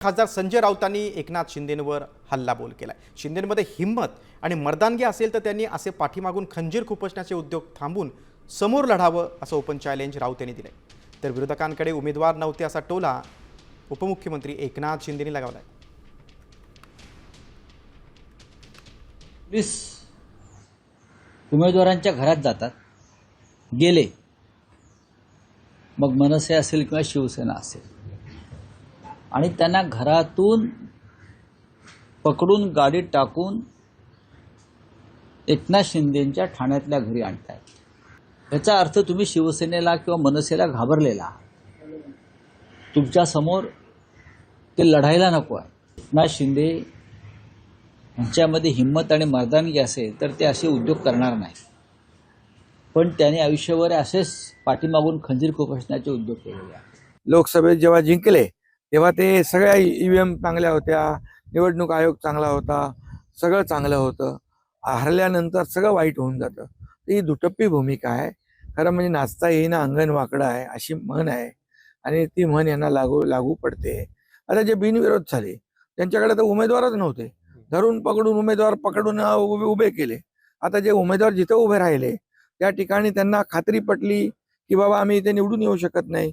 खासदार संजय राऊतांनी एकनाथ शिंदेंवर हल्लाबोल केलाय। शिंदेंमध्ये हिम्मत आणि मर्दानगी असेल तर त्यांनी असे पाठीमागून खंजीर खुपसण्याचे उद्योग थांबून समोर लढावं असं ओपन चॅलेंज राऊत यांनी दिलंय। तर विरोधकांकडे उमेदवार नव्हते असा टोला उपमुख्यमंत्री एकनाथ शिंदेंनी लगावलाय। पोलीस उमेदवारांच्या घरात जातात, गेले मग मनसे असेल किंवा शिवसेना असेल, आणि त्यांना घरातून पकडून गाडीत टाकून एकनाथ शिंदेंच्या ठाण्यातल्या घरी आणतायत। याचा अर्थ तुम्ही शिवसेनेला किंवा मनसेला घाबरलेला, तुमच्या समोर ते लढायला नको आहे। एकनाथ शिंदे यांच्यामध्ये हिम्मत आणि मर्दानगी असेल तर ते असे उद्योग करणार नाही, पण त्यांनी आयुष्यभर असेच पाठीमागून खंजीर खुपसण्याचे उद्योग केलेले आहेत। लोकसभेत जेव्हा जिंकले तेव्हा ते सगळ्या ईव्हीएम चांगल्या होत्या, निवडणूक आयोग चांगला होता, सगळं चांगलं होतं। हरल्यानंतर सगळं वाईट होऊन जातं। ही दुटप्पी भूमिका आहे। खरं म्हणजे नाचता येईना अंगण वाकडं आहे अशी म्हण आहे, आणि ती म्हण यांना लागू पडते। आता जे बिनविरोध झाले त्यांच्याकडे तर उमेदवारच नव्हते, धरून पकडून उमेदवार पकडून उभे केले। आता जे उमेदवार जिथे उभे राहिले त्या ठिकाणी त्यांना खात्री पटली की बाबा आम्ही इथे निवडून येऊ शकत नाही,